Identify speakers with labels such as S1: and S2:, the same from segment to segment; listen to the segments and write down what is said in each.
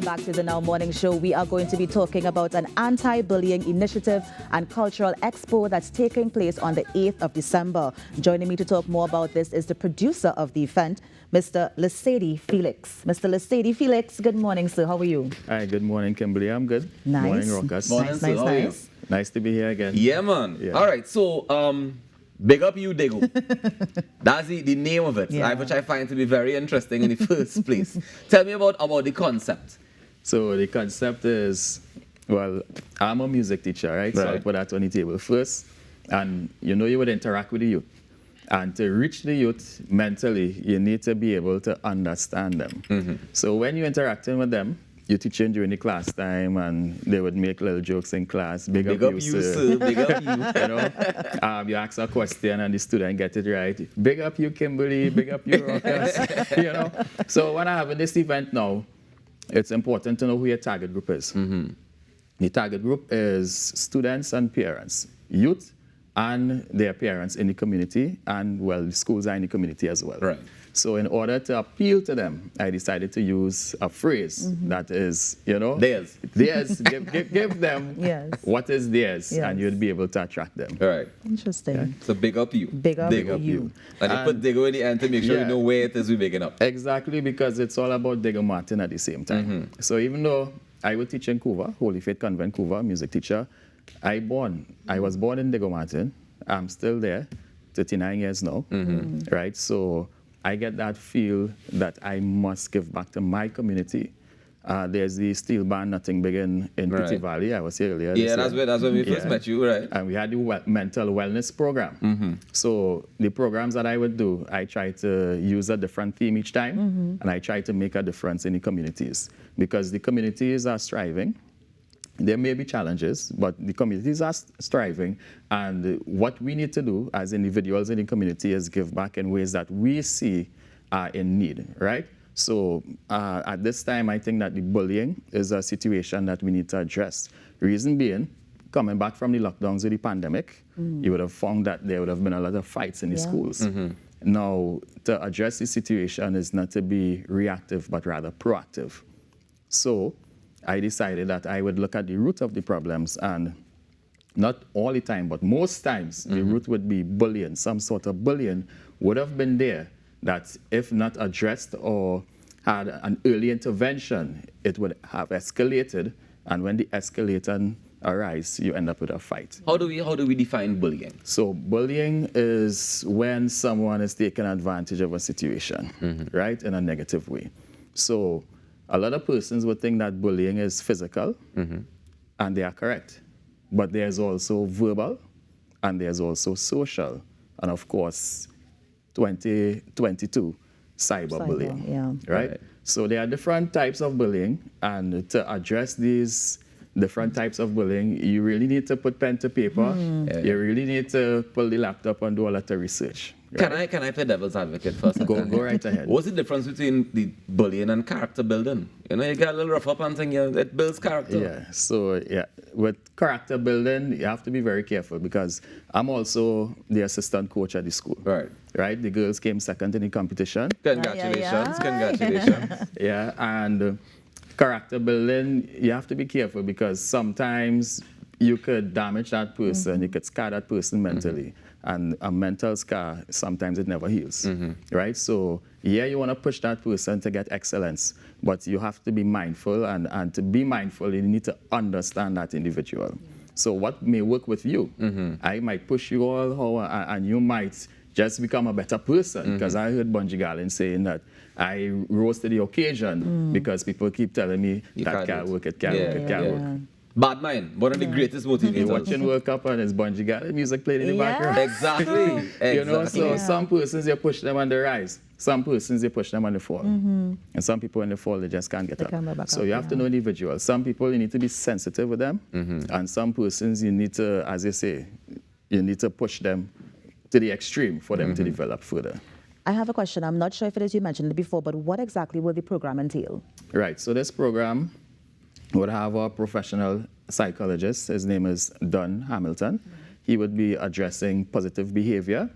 S1: back to the Now Morning Show. We are going to be talking about an anti-bullying initiative and cultural expo that's taking place on the 8th of December. Joining me to talk more about this is the producer of the event, Mr. Lesedi Felix. Mr. Lesedi Felix, good morning, sir. How are you?
S2: Hi, good morning, Kimberly. I'm good.
S1: Nice.
S2: Morning, Rockers.
S1: Nice, nice, nice.
S2: Nice to be here again.
S3: Yeah, man.
S2: Yeah.
S3: All right, so big up you, Digo. That's the name of it,
S1: Yeah.
S3: which I find to be very interesting in the first place. Tell me about the concept.
S2: So the concept is, well, I'm a music teacher, right? So I put that on the table first. And you would interact with the youth. And to reach the youth mentally, you need to be able to understand them.
S3: Mm-hmm.
S2: So when you're interacting with them, you're teaching during the class time, and they would make little jokes in class. Big up you, sir.
S3: Big up you.
S2: You ask a question and the student get it right. Big up you, Kimberly. Big up you, Rockers. So when I have this event now, it's important to know who your target group is.
S3: Mm-hmm.
S2: The target group is students and parents, youth and their parents in the community, and well, schools are in the community as well.
S3: Right.
S2: So in order to appeal to them, I decided to use a phrase that is,
S3: Theirs.
S2: Theirs. give them
S1: Yes.
S2: what is theirs,
S1: Yes.
S2: and you'd be able to attract them.
S3: All right.
S1: Interesting.
S2: Yeah.
S3: So big up you.
S1: Big up you.
S3: And you put Digo in the end to make sure
S2: Yeah.
S3: you know where it is we're bigging up.
S2: Exactly, because it's all about Digo Martin at the same time. So even though I would teach in Couva, Holy Faith Convent Couva, music teacher, I was born in Digo Martin. I'm still there, 39 years now, right? So I get that feel that I must give back to my community. There's the steel band, Nothing Big in Petit Valley. I was here earlier.
S3: Yeah, that's when we first met you, right?
S2: And we had the mental wellness program. So the programs that I would do, I try to use a different theme each time, and I try to make a difference in the communities, because the communities are striving. There may be challenges, but the communities are striving, and what we need to do as individuals in the community is give back in ways that we see are in need, right? So at this time, I think that the bullying is a situation that we need to address. Reason being, coming back from the lockdowns of the pandemic, you would have found that there would have been a lot of fights in the schools. Now, to address the situation is not to be reactive, but rather proactive. So I decided that I would look at the root of the problems, and not all the time, but most times, the root would be bullying. Some sort of bullying would have been there that, if not addressed or had an early intervention, it would have escalated. And when the escalation arises, you end up with a fight.
S3: How do we define bullying?
S2: So bullying is when someone is taking advantage of a situation, right, in a negative way. So a lot of persons would think that bullying is physical, and they are correct. But there's also verbal, and there's also social, and of course, 2022, cyberbullying, right? So there are different types of bullying, and to address these different types of bullying, you really need to put pen to paper. You really need to pull the laptop and do a lot of research. Right?
S3: Can I play devil's advocate first?
S2: Go right ahead.
S3: What's the difference between the bullying and character building? You get a little rough up and think, it builds character.
S2: Yeah, so with character building, you have to be very careful, because I'm also the assistant coach at the school. Right? The girls came second in the competition.
S3: Congratulations, congratulations.
S2: Yeah, and character building, you have to be careful, because sometimes you could damage that person, you could scar that person mentally. And a mental scar, sometimes it never heals, right? So, yeah, you want to push that person to get excellence, but you have to be mindful, and to be mindful, you need to understand that individual. So what may work with you, I might push you all, and you might just become a better person, because I heard Bungie Garlin saying that I rose to the occasion because people keep telling me that can't work, it can't work.
S3: Bad mind, one of the greatest motivators.
S2: You're watching World Cup and it's Bungie Garlin music played in the background.
S3: Exactly.
S2: So some persons you push them on the rise, some persons you push them on the fall. And some people in the fall, they just can't get up. So you have to know individuals. Some people, you need to be sensitive with them. And some persons, you need to, as you say, you need to push them to the extreme for them to develop further.
S1: I have a question. I'm not sure if it is you mentioned it before, but what exactly will the program entail?
S2: Right. So this program would have a professional psychologist. His name is Don Hamilton. He would be addressing positive behavior.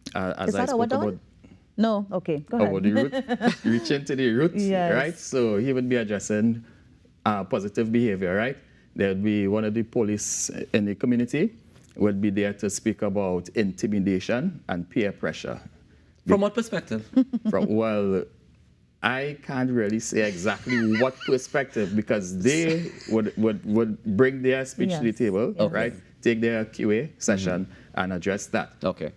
S1: Is that our Don? No? Okay, go ahead.
S2: About the root, reaching to the root, right? So he would be addressing positive behavior, right? There would be one of the police in the community would be there to speak about intimidation and peer pressure.
S3: From what perspective?
S2: Well, I can't really say exactly what perspective, because they would bring their speech to the table, right? Take their QA session and address that.
S3: Okay.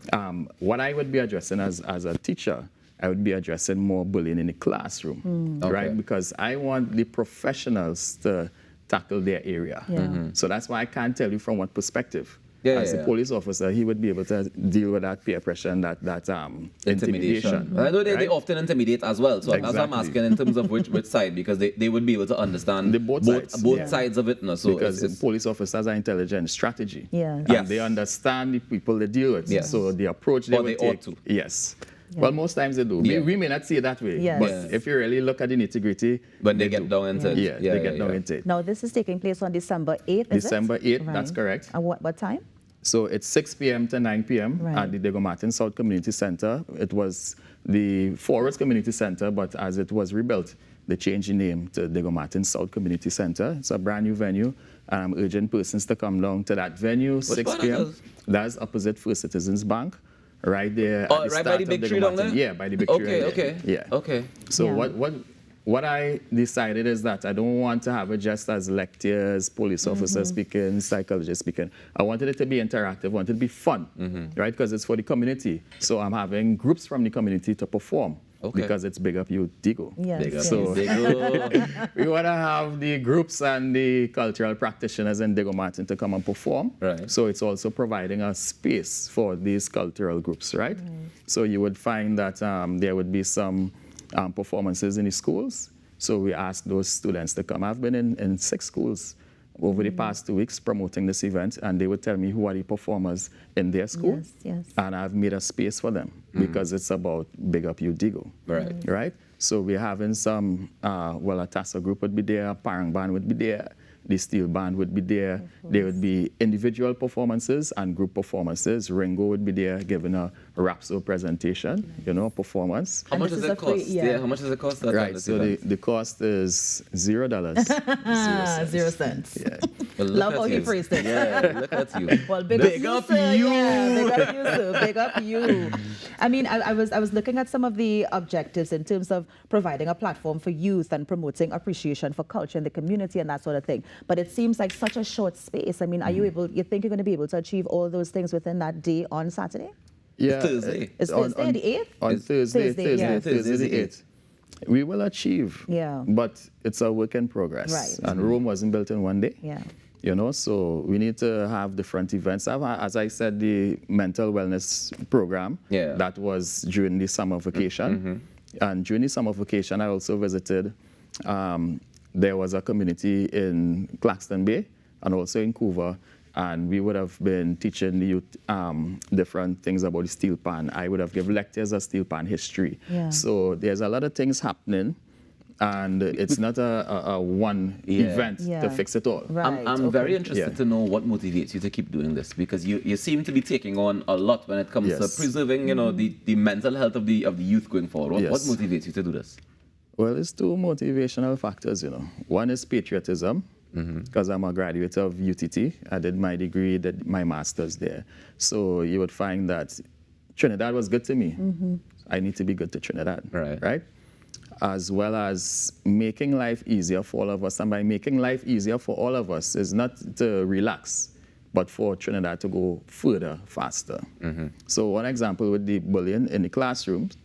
S2: What I would be addressing as a teacher, I would be addressing more bullying in the classroom, right?
S3: Okay.
S2: Because I want the professionals to tackle their area. So that's why I can't tell you from what perspective. As a police officer, he would be able to deal with that peer pressure and that intimidation.
S3: I know they often intimidate as well. So that's why I'm asking in terms of which side, because they would be able to understand
S2: both
S3: sides of it. No? So
S2: because police officers are intelligent strategy.
S1: Yeah.
S2: And they understand the people they deal with.
S3: Yes.
S2: So the approach they would take.
S3: Ought to.
S2: Yes. Well, most times they do. We may not see it that way.
S1: Yes.
S2: But
S1: Yes.
S2: if you really look at the nitty-gritty,
S3: when they get down into it.
S2: they get down into it.
S1: Now, this is taking place on December 8th, is
S2: December 8th,
S1: Right.
S2: that's correct.
S1: And what time?
S2: So it's 6 p.m. to 9 p.m.
S1: Right.
S2: at the Diego Martin South Community Center. It was the Forest Community Center, but as it was rebuilt, they changed the name to Diego Martin South Community Center. It's a brand new venue. And I'm urging persons to come down to that venue, 6 p.m. That's opposite First Citizens Bank, right there.
S3: Oh,
S2: at the
S3: right
S2: start
S3: by the
S2: of
S3: big
S2: Diego
S3: tree down
S2: Martin.
S3: there?
S2: Yeah, by the big tree.
S3: Okay,
S2: right there.
S3: okay.
S2: Yeah.
S3: Okay.
S2: So
S1: Yeah.
S2: what I decided is that I don't want to have it just as lectures, police officers speaking, psychologists speaking. I wanted it to be interactive, I wanted it to be fun, right? Because it's for the community. So I'm having groups from the community to perform.
S3: Okay.
S2: Because it's Big Up You, Digo.
S1: Yes,
S3: Big up.
S2: So-
S3: Big up.
S2: We want to have the groups and the cultural practitioners in Diego Martin to come and perform.
S3: Right.
S2: So it's also providing a space for these cultural groups, right? So you would find that there would be some performances in the schools. So we ask those students to come. I've been in 6 schools over the past 2 weeks promoting this event, and they would tell me who are the performers in their school.
S1: Yes, yes.
S2: And I've made a space for them because it's about Big Up You, Digo.
S3: Right.
S2: Right? So we're having some, a Tassa group would be there, Parang Band would be there, the Steel Band would be there. There would be individual performances and group performances. Ringo would be there giving a Rhapsody presentation, performance.
S3: How
S1: And
S3: much
S1: this
S3: does
S1: is
S3: it
S1: a free-
S3: cost?
S1: yeah.
S3: How much does it cost? That
S2: Right, so the cost is $0.
S1: 0 cents.
S2: Yeah.
S3: Well, look
S1: Love
S3: at
S1: how he
S3: you.
S1: phrased it.
S3: Yeah, look at you.
S1: Well, big up you, sir. Yeah, big up you, sir. Big up you. I mean, I was looking at some of the objectives in terms of providing a platform for youth and promoting appreciation for culture in the community and that sort of thing. But it seems like such a short space. I mean, are you think you're going to be able to achieve all those things within that day on Saturday?
S2: Yeah.
S3: Thursday.
S1: It's Thursday, the 8th?
S2: On Thursday,
S1: yeah.
S2: Thursday the 8th. We will achieve.
S1: Yeah.
S2: But it's a work in progress.
S1: Right.
S2: And Rome wasn't built in one day.
S1: Yeah.
S2: So we need to have different events. As I said, the mental wellness program, that was during the summer vacation. And during the summer vacation, I also visited, there was a community in Claxton Bay and also in Couva, and we would have been teaching the youth different things about the steel pan. I would have given lectures of steel pan history.
S1: Yeah.
S2: So there's a lot of things happening, and it's not a one event to fix it all.
S1: Right.
S3: I'm very
S1: okay.
S3: interested to know what motivates you to keep doing this, because you seem to be taking on a lot when it comes to preserving, the mental health of the youth going forward. What motivates you to do this?
S2: Well, it's 2 motivational factors, One is patriotism, because I'm a graduate of UTT. I did my degree, did my master's there. So you would find that Trinidad was good to me. I need to be good to Trinidad, right? As well as making life easier for all of us. And by making life easier for all of us is not to relax, but for Trinidad to go further, faster. So one example with the bullying in the classrooms,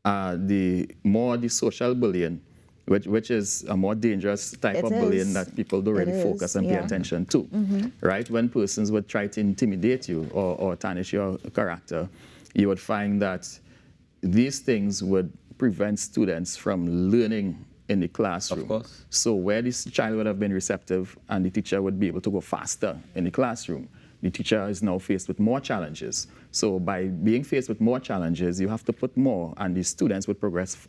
S2: the social bullying, which is a more dangerous type of bullying that people don't really focus and pay attention to, right? When persons would try to intimidate you or tarnish your character, you would find that these things would prevent students from learning in the classroom.
S3: Of course.
S2: So where this child would have been receptive and the teacher would be able to go faster in the classroom, the teacher is now faced with more challenges. So by being faced with more challenges, you have to put more, and the students would progress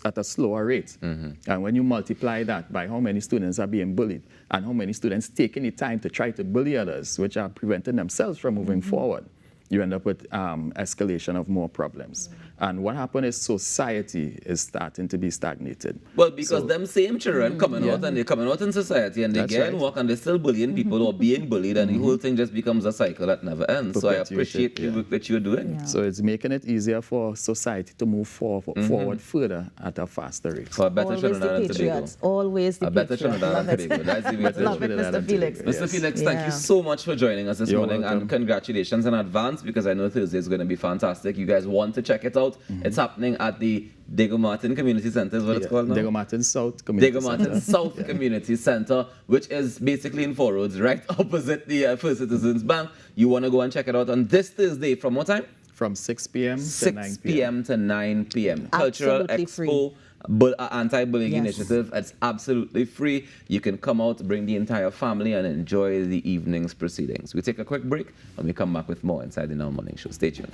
S2: at a slower rate. And when you multiply that by how many students are being bullied and how many students taking the time to try to bully others, which are preventing themselves from moving forward, you end up with escalation of more problems. And what happened is society is starting to be stagnated.
S3: Well, because them same children coming out and they're coming out in society and they get in work and they're still bullying people or being bullied, and the whole thing just becomes a cycle that never ends. So I appreciate the work that you're doing.
S1: Yeah.
S2: So it's making it easier for society to move forward further at a faster rate.
S3: So a better
S1: Always the
S3: Trinidad and Tobago.
S1: Patriots. Always the
S3: A better
S1: Patriots.
S3: Trinidad
S1: Love
S3: and
S1: it.
S3: Tobago. That's the way to
S1: Love it, Mr. Felix.
S3: Mr. Felix, thank
S1: Yeah.
S3: you so much for joining us this
S2: You're
S3: morning,
S2: welcome.
S3: and congratulations in advance, because I know Thursday is going to be fantastic. You guys want to check it out. It's happening at the Diego Martin Community Center, is what it's called now?
S2: Diego Martin South Community
S3: Diego Martin South Community Center, which is basically in Four Roads, right opposite the First Citizens Bank. You want to go and check it out on this Thursday from what time?
S2: From 6 p.m. to
S3: 6
S2: 9
S3: p.m. to 9 p.m. Cultural
S1: Absolutely
S3: Expo, but anti-bullying
S1: Yes.
S3: initiative. It's absolutely free. You can come out, bring the entire family, and enjoy the evening's proceedings. We take a quick break, and we come back with more inside the Now Morning Show. Stay tuned.